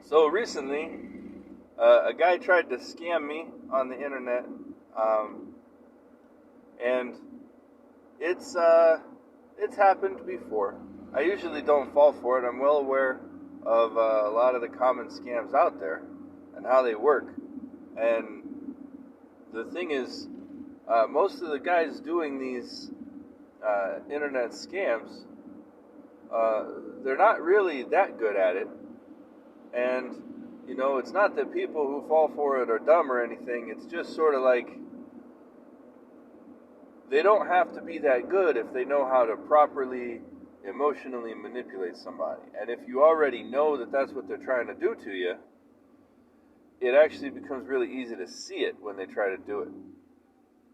So recently, a guy tried to scam me on the internet, and it's it's happened before. I usually don't fall for it. I'm well aware of a lot of the common scams out there and how they work. And the thing is, most of the guys doing these internet scams, they're not really that good at it. And, it's not that people who fall for it are dumb or anything. It's just sort of like they don't have to be that good if they know how to properly emotionally manipulate somebody. And if you already know that that's what they're trying to do to you, it actually becomes really easy to see it when they try to do it.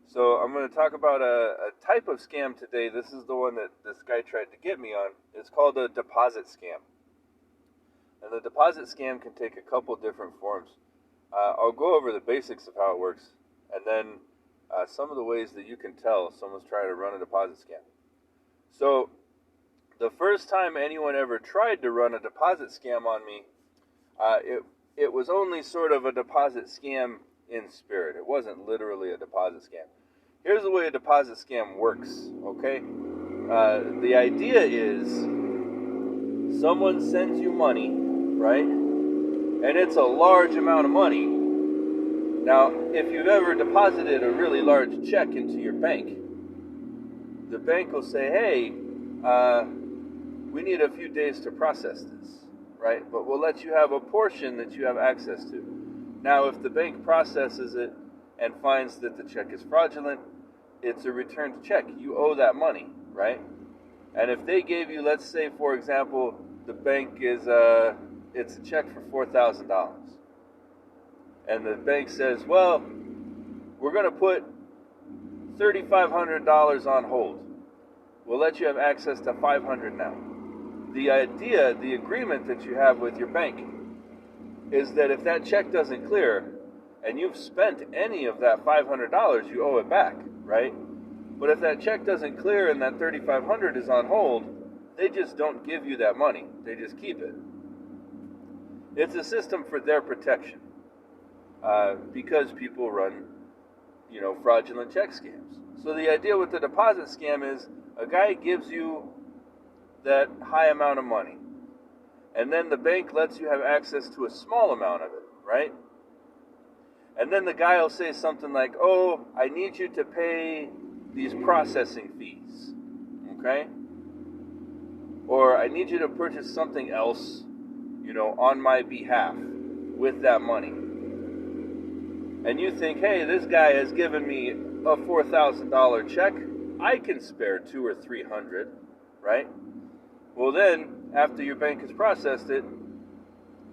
So I'm going to talk about a type of scam today. This is the one that this guy tried to get me on. It's called a deposit scam. And the deposit scam can take a couple different forms. I'll go over the basics of how it works, and then some of the ways that you can tell someone's trying to run a deposit scam. So, the first time anyone ever tried to run a deposit scam on me, it was only sort of a deposit scam in spirit. It wasn't literally a deposit scam. Here's the way a deposit scam works, okay? The idea is someone sends you money, right? And it's a large amount of money. Now, if you've ever deposited a really large check into your bank, the bank will say, hey, we need a few days to process this, right? But we'll let you have a portion that you have access to. Now, if the bank processes it and finds that the check is fraudulent, it's a returned check. You owe that money, right? And if they gave you, let's say, for example, the bank is it's a check for $4,000. And the bank says, well, we're going to put $3,500 on hold. We'll let you have access to $500 now. The idea, the agreement that you have with your bank is that if that check doesn't clear and you've spent any of that $500, you owe it back, right? But if that check doesn't clear and that $3,500 is on hold, they just don't give you that money. They just keep it. It's a system for their protection, because people run, fraudulent check scams. So the idea with the deposit scam is a guy gives you that high amount of money, and then the bank lets you have access to a small amount of it, right? And then the guy will say something like, oh, I need you to pay these processing fees, okay? Or I need you to purchase something else, on my behalf with that money. And you think, hey, this guy has given me a $4,000 check. I can spare $200 or $300, right? Well, then, after your bank has processed it,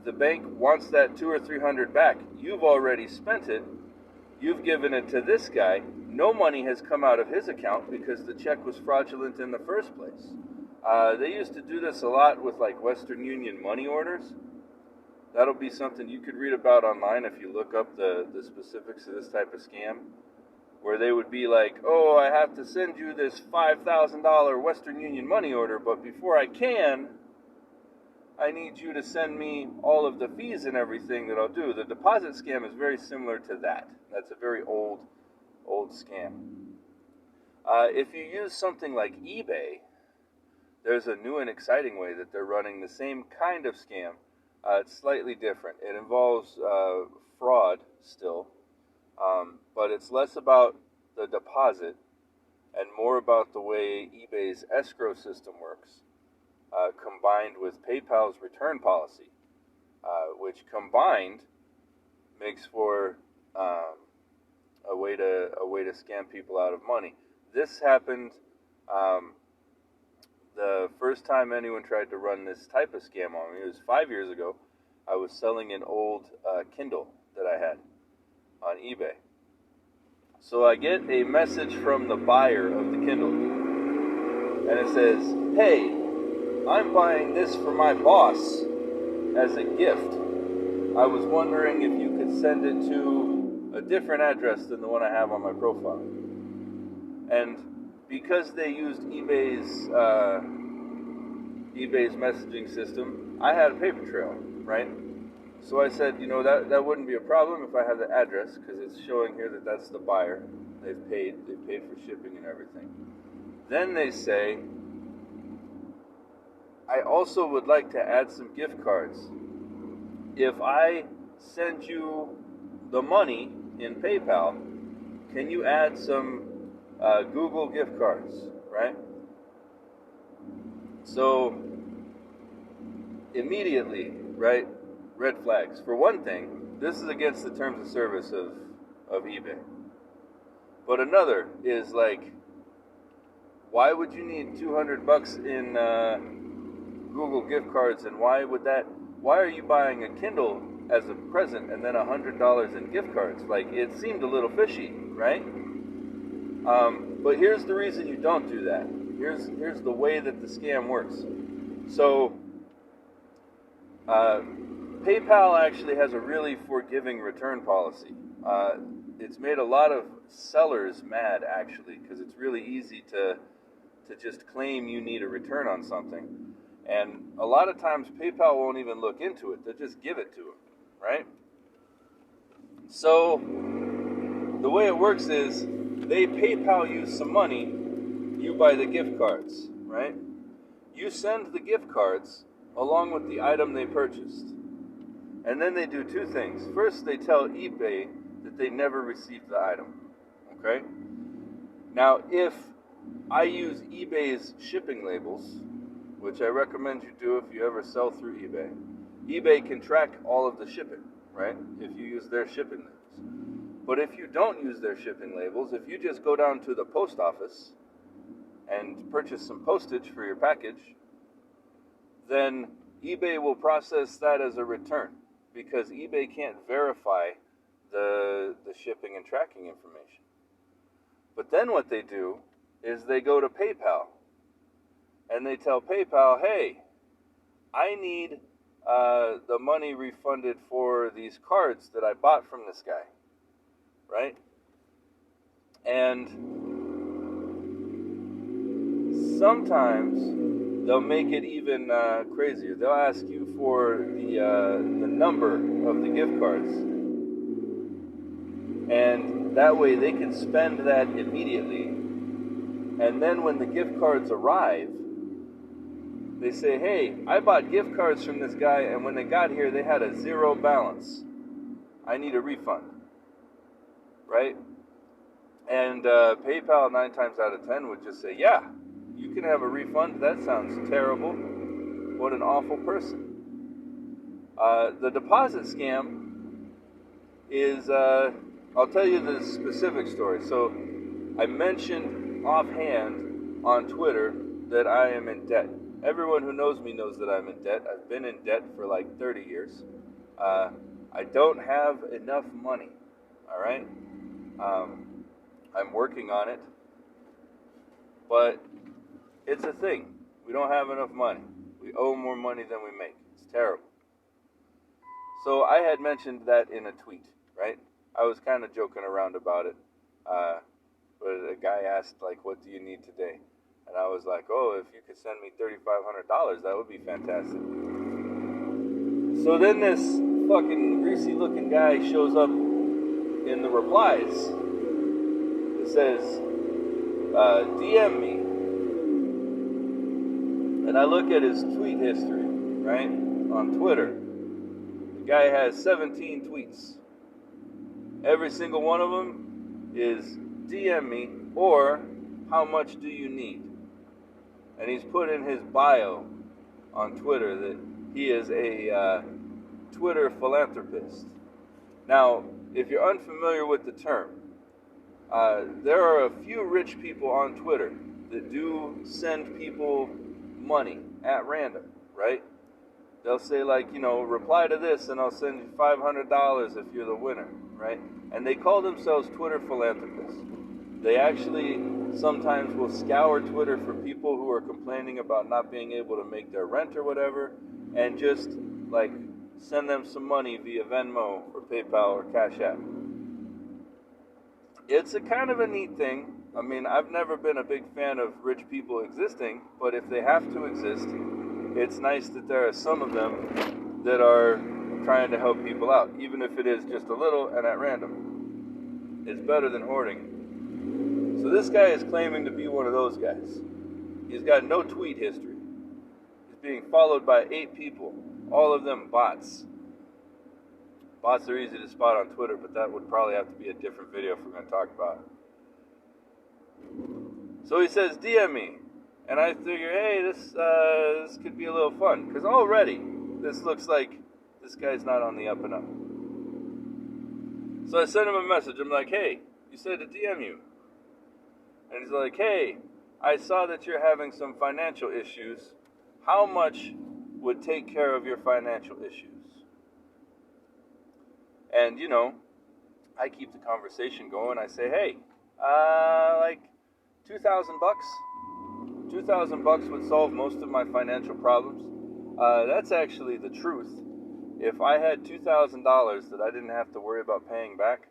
the bank wants that $200 or $300 back. You've already spent it. You've given it to this guy. No money has come out of his account because the check was fraudulent in the first place. They used to do this a lot with like Western Union money orders. That'll be something you could read about online if you look up the specifics of this type of scam, where they would be like, oh, I have to send you this $5,000 Western Union money order, but before I can, I need you to send me all of the fees and everything that I'll do. The deposit scam is very similar to that. That's a very old scam. If you use something like eBay, there's a new and exciting way that they're running the same kind of scam. It's slightly different. It involves fraud still, but it's less about the deposit and more about the way eBay's escrow system works, combined with PayPal's return policy, which combined makes for a way to scam people out of money. This happened. The first time anyone tried to run this type of scam on me, it was 5 years ago. I was selling an old Kindle that I had on eBay. So I get a message from the buyer of the Kindle, and it says, hey, I'm buying this for my boss as a gift. I was wondering if you could send it to a different address than the one I have on my profile. And because they used eBay's messaging system, I had a paper trail, right? So I said, that wouldn't be a problem if I have the address, because it's showing here that that's the buyer. They've paid for shipping and everything. Then they say, I also would like to add some gift cards. If I send you the money in PayPal, can you add some Google gift cards, right? So immediately, right, red flags. For one thing, this is against the terms of service of eBay. But another is like, why would you need $200 in Google gift cards, and why are you buying a Kindle as a present and then $100 in gift cards? Like, it seemed a little fishy, right? But here's the reason you don't do that. Here's the way that the scam works. So PayPal actually has a really forgiving return policy. It's made a lot of sellers mad, actually, because it's really easy to just claim you need a return on something. And a lot of times PayPal won't even look into it. They'll just give it to them, right? So the way it works is they PayPal you some money, you buy the gift cards, right? You send the gift cards along with the item they purchased. And then they do two things. First, they tell eBay that they never received the item, okay? Now, if I use eBay's shipping labels, which I recommend you do if you ever sell through eBay, eBay can track all of the shipping, right? If you use their shipping labels. But if you don't use their shipping labels, if you just go down to the post office and purchase some postage for your package, then eBay will process that as a return, because eBay can't verify the shipping and tracking information. But then what they do is they go to PayPal and they tell PayPal, hey, I need the money refunded for these cards that I bought from this guy, right? And sometimes they'll make it even crazier. They'll ask you for the number of the gift cards, and that way they can spend that immediately. And then when the gift cards arrive, they say, hey, I bought gift cards from this guy, and when they got here, they had a zero balance. I need a refund, right? And PayPal 9 times out of 10 would just say, yeah, you can have a refund. That sounds terrible. What an awful person. The deposit scam is, I'll tell you the specific story. So I mentioned offhand on Twitter that I am in debt. Everyone who knows me knows that I'm in debt. I've been in debt for like 30 years. I don't have enough money, all right? I'm working on it, but it's a thing. We don't have enough money. We owe more money than we make. It's terrible. So I had mentioned that in a tweet, right? I was kind of joking around about it. But a guy asked, like, what do you need today? And I was like, oh, if you could send me $3,500, that would be fantastic. So then this fucking greasy-looking guy shows up in the replies. It says, DM me. And I look at his tweet history, right, on Twitter. The guy has 17 tweets. Every single one of them is DM me or how much do you need? And he's put in his bio on Twitter that he is a Twitter philanthropist. Now, if you're unfamiliar with the term, there are a few rich people on Twitter that do send people money at random, right? They'll say, like, reply to this and I'll send you $500 if you're the winner, right? And they call themselves Twitter philanthropists. They actually sometimes will scour Twitter for people who are complaining about not being able to make their rent or whatever, and just, like, send them some money via Venmo or PayPal or Cash App. It's a kind of a neat thing. I mean, I've never been a big fan of rich people existing, but if they have to exist, it's nice that there are some of them that are trying to help people out, even if it is just a little and at random. It's better than hoarding. So this guy is claiming to be one of those guys. He's got no tweet history. He's being followed by 8 people, all of them bots. Bots are easy to spot on Twitter, but that would probably have to be a different video if we're going to talk about it. So he says, DM me. And I figure, hey, this could be a little fun. Because already, this looks like this guy's not on the up and up. So I sent him a message. I'm like, hey, you said to DM you. And he's like, hey, I saw that you're having some financial issues. How much would take care of your financial issues? And, you know, I keep the conversation going. I say, hey, like $2,000? $2,000 would solve most of my financial problems. That's actually the truth. If I had $2,000 that I didn't have to worry about paying back,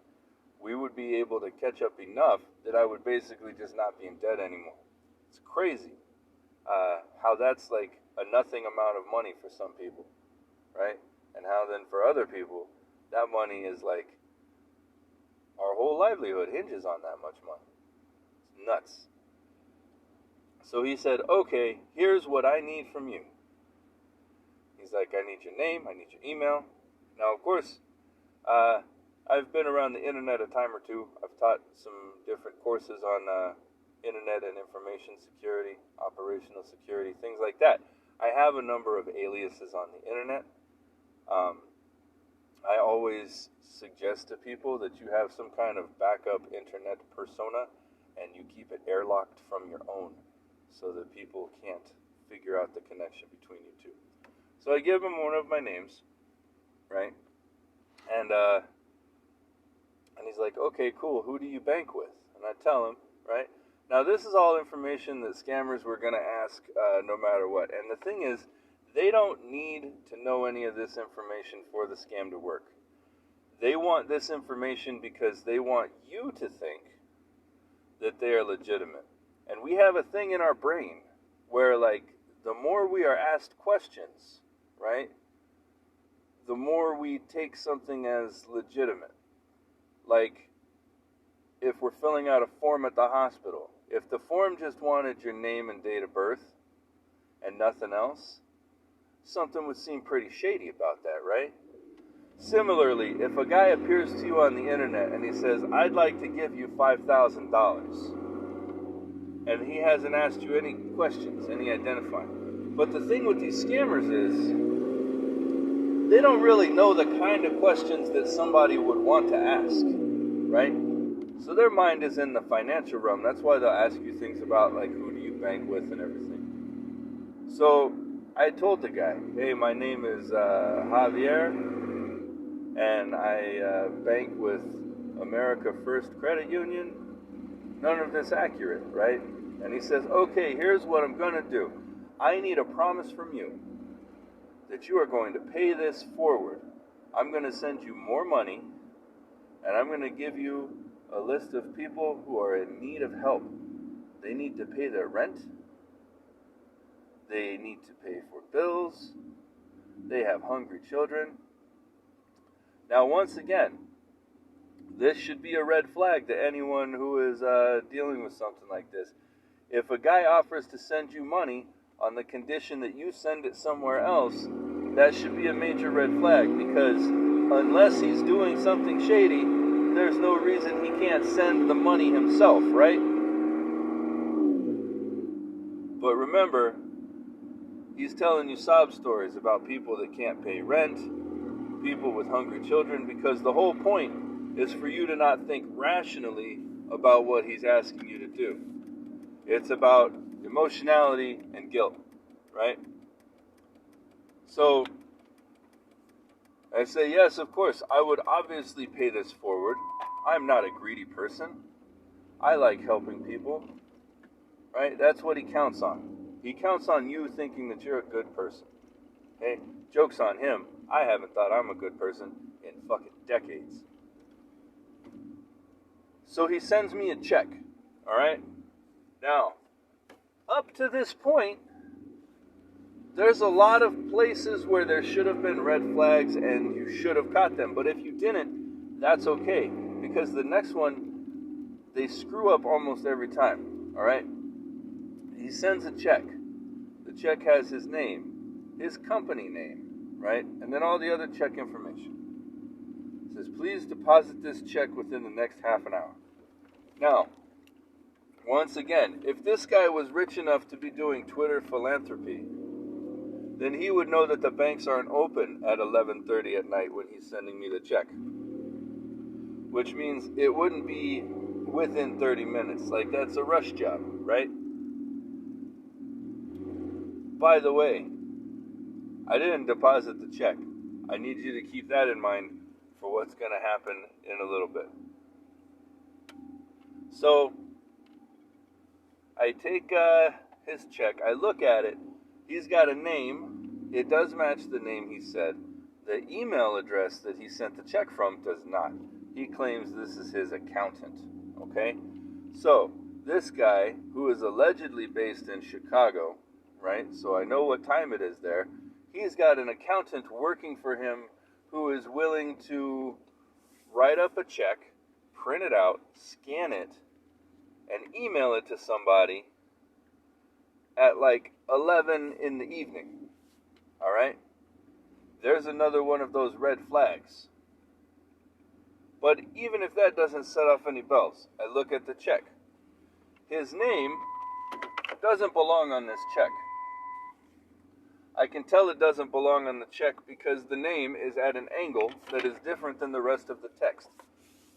we would be able to catch up enough that I would basically just not be in debt anymore. It's crazy how that's like a nothing amount of money for some people, right? And how then for other people, that money is like our whole livelihood hinges on that much money. It's nuts. So he said, okay, here's what I need from you. He's like, I need your name, I need your email. Now, of course, I've been around the internet a time or two. I've taught some different courses on internet and information security, operational security, things like that. I have a number of aliases on the internet. I always suggest to people that you have some kind of backup internet persona and you keep it airlocked from your own, so that people can't figure out the connection between you two. So I give him one of my names, right? And he's like, okay, cool, who do you bank with? And I tell him, right? Now this is all information that scammers were going to ask no matter what. And the thing is, they don't need to know any of this information for the scam to work. They want this information because they want you to think that they are legitimate. And we have a thing in our brain where, like, the more we are asked questions, right, the more we take something as legitimate. Like, if we're filling out a form at the hospital, if the form just wanted your name and date of birth and nothing else, something would seem pretty shady about that, right? Similarly, if a guy appears to you on the internet and he says, I'd like to give you $5,000, and he hasn't asked you any questions, any identifying. But the thing with these scammers is, they don't really know the kind of questions that somebody would want to ask, right? So their mind is in the financial realm. That's why they'll ask you things about, like, who do you bank with and everything. So I told the guy, hey, my name is Javier, and I bank with America First Credit Union. None of this accurate, right? And he says, okay, here's what I'm going to do. I need a promise from you that you are going to pay this forward. I'm going to send you more money, and I'm going to give you a list of people who are in need of help. They need to pay their rent. They need to pay for bills. They have hungry children. Now, once again, this should be a red flag to anyone who is dealing with something like this. If a guy offers to send you money on the condition that you send it somewhere else, that should be a major red flag, because unless he's doing something shady, there's no reason he can't send the money himself, right? But remember, he's telling you sob stories about people that can't pay rent, people with hungry children, because the whole point is for you to not think rationally about what he's asking you to do. It's about emotionality and guilt, right? So I say, yes, of course, I would obviously pay this forward. I'm not a greedy person. I like helping people, right? That's what he counts on. He counts on you thinking that you're a good person. Okay? Joke's on him. I haven't thought I'm a good person in fucking decades. So he sends me a check, all right? Now, up to this point, There's a lot of places where there should have been red flags and you should have caught them. But if you didn't, that's okay. Because the next one, they screw up almost every time. All right? He sends a check. The check has his name, his company name, right? And then all the other check information. It says, please deposit this check within the next half an hour. Now, once again, if this guy was rich enough to be doing Twitter philanthropy, then he would know that the banks aren't open at 11:30 at night when he's sending me the check. Which means it wouldn't be within 30 minutes. Like, that's a rush job, right? By the way, I didn't deposit the check. I need you to keep that in mind for what's going to happen in a little bit. So, I take his check. I look at it. He's got a name. It does match the name he said. The email address that he sent the check from does not. He claims this is his accountant. Okay? So, this guy, who is allegedly based in Chicago, right? So I know what time it is there. He's got an accountant working for him who is willing to write up a check, print it out, scan it, and email it to somebody at like 11 in the evening. All right? There's another one of those red flags. But even if that doesn't set off any bells, I look at the check. His name doesn't belong on this check. I can tell it doesn't belong on the check because the name is at an angle that is different than the rest of the text.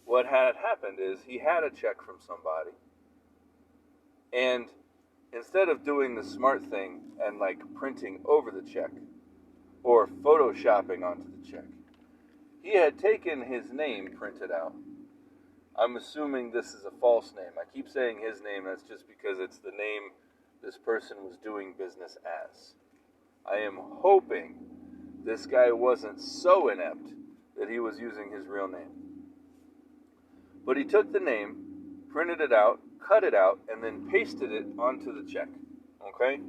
What had happened is he had a check from somebody, and instead of doing the smart thing and like printing over the check or photoshopping onto the check, he had taken his name printed out. I'm assuming this is a false name. I keep saying his name, that's just because it's the name this person was doing business as. I am hoping this guy wasn't so inept that he was using his real name. But he took the name, printed it out, cut it out, and then pasted it onto the check. Okay?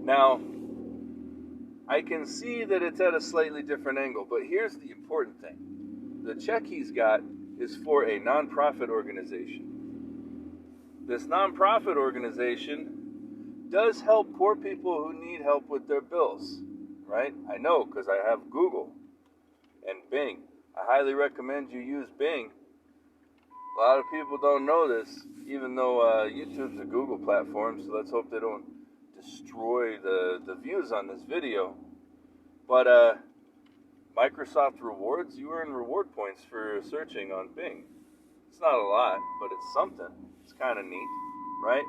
Now, I can see that it's at a slightly different angle, but here's the important thing. The check he's got is for a nonprofit organization. This nonprofit organization does help poor people who need help with their bills, right? I know because I have Google and Bing. I highly recommend you use Bing. A lot of people don't know this, even though YouTube's a Google platform, so let's hope they don't destroy the views on this video. But Microsoft Rewards, you earn reward points for searching on Bing. It's not a lot, but it's something. It's kind of neat, right?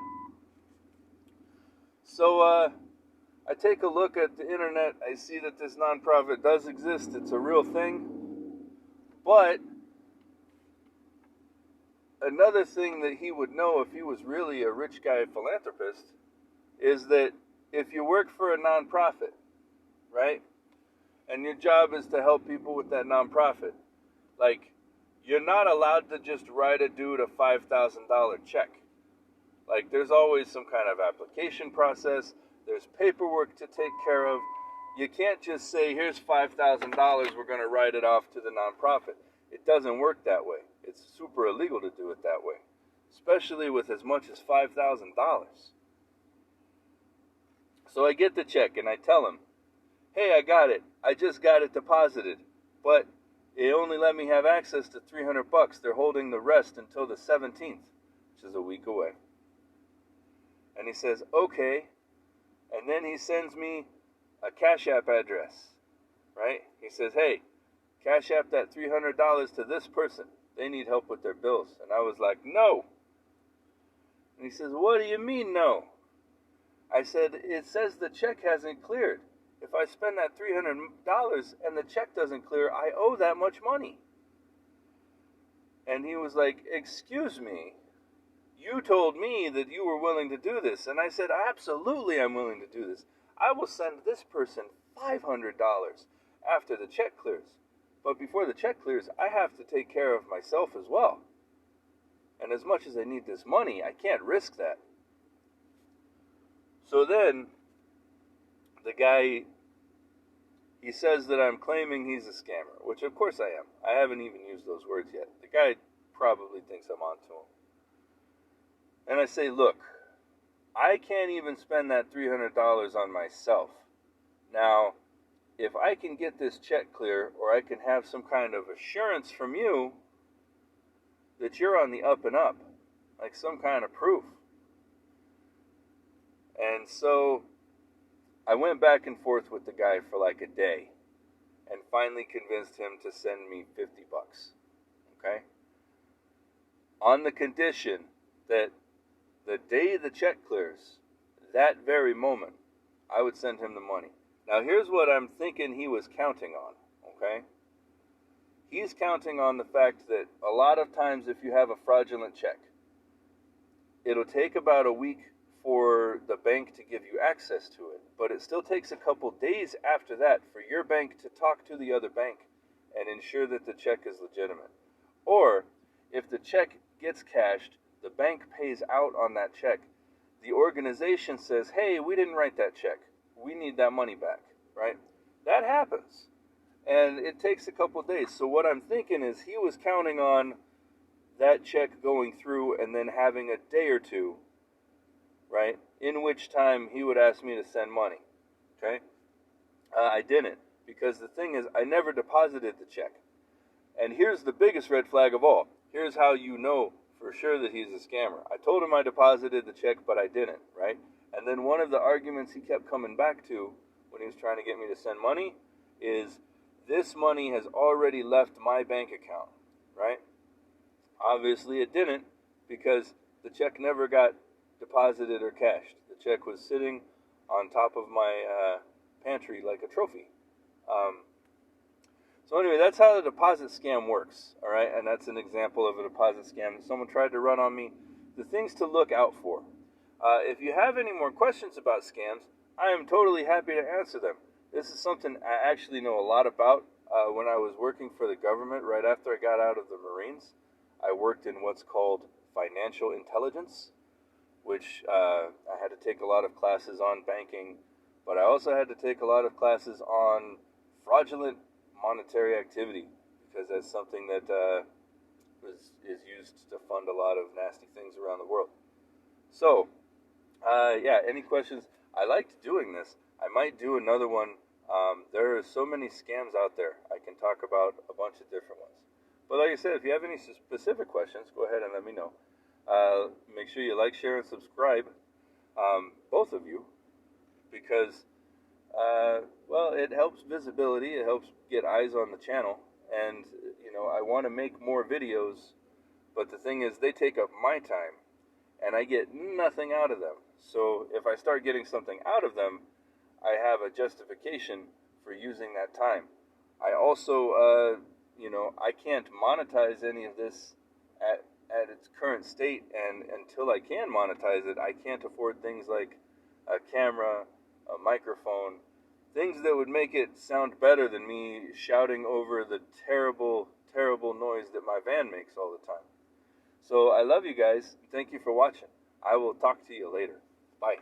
So I take a look at the internet. I see that this nonprofit does exist. It's a real thing. But another thing that he would know if he was really a rich guy philanthropist is that if you work for a nonprofit, right, and your job is to help people with that nonprofit, like, you're not allowed to just write a dude a $5,000 check. Like, there's always some kind of application process. There's paperwork to take care of. You can't just say, here's $5,000, we're going to write it off to the nonprofit. It doesn't work that way. It's super illegal to do it that way, especially with as much as $5,000. So I get the check and I tell him, hey, I got it. I just got it deposited, but it only let me have access to $300. They're holding the rest until the 17th, which is a week away. And he says, okay. And then he sends me a Cash App address, right? He says, hey, Cash App that $300 to this person. They need help with their bills. And I was like, no. And he says, what do you mean no? I said, it says the check hasn't cleared. If I spend that $300 and the check doesn't clear, I owe that much money. And he was like, excuse me. You told me that you were willing to do this. And I said, absolutely, I'm willing to do this. I will send this person $500 after the check clears. But before the check clears, I have to take care of myself as well. And as much as I need this money, I can't risk that. So then, the guy, he says that I'm claiming he's a scammer, which of course I am. I haven't even used those words yet. The guy probably thinks I'm onto him. And I say, look, I can't even spend that $300 on myself. Now, if I can get this check clear, or I can have some kind of assurance from you that you're on the up and up, like some kind of proof. And so I went back and forth with the guy for like a day and finally convinced him to send me $50. Okay? On the condition that the day the check clears, that very moment, I would send him the money. Now, here's what I'm thinking he was counting on, okay? He's counting on the fact that a lot of times if you have a fraudulent check, it'll take about a week for the bank to give you access to it, but it still takes a couple days after that for your bank to talk to the other bank and ensure that the check is legitimate. Or, if the check gets cashed, the bank pays out on that check. The organization says, hey, we didn't write that check. We need that money back, right? That happens. And it takes a couple days. So what I'm thinking is he was counting on that check going through and then having a day or two, right, in which time he would ask me to send money, okay? I didn't, because the thing is, I never deposited the check. And here's the biggest red flag of all. Here's how you know for sure that he's a scammer. I told him I deposited the check, but I didn't, right? And then one of the arguments he kept coming back to when he was trying to get me to send money is, this money has already left my bank account, right? Obviously it didn't, because the check never got deposited or cashed. The check was sitting on top of my pantry like a trophy. So anyway, that's how the deposit scam works, all right? And that's an example of a deposit scam that someone tried to run on me. The things to look out for. If you have any more questions about scams, I am totally happy to answer them. This is something I actually know a lot about. When I was working for the government right after I got out of the Marines, I worked in what's called financial intelligence, which I had to take a lot of classes on banking, but I also had to take a lot of classes on fraudulent monetary activity, because that's something that is used to fund a lot of nasty things around the world. So, yeah, any questions? I liked doing this. I might do another one. There are so many scams out there. I can talk about a bunch of different ones. But like I said, if you have any specific questions, go ahead and let me know. Make sure you like, share, and subscribe, both of you, because, well, it helps visibility. It helps get eyes on the channel. And, you know, I want to make more videos, but the thing is, they take up my time, and I get nothing out of them. So if I start getting something out of them, I have a justification for using that time. I also, you know, I can't monetize any of this at its current state, and until I can monetize it, I can't afford things like a camera, a microphone, things that would make it sound better than me shouting over the terrible, terrible noise that my van makes all the time. So I love you guys. Thank you for watching. I will talk to you later. Bye.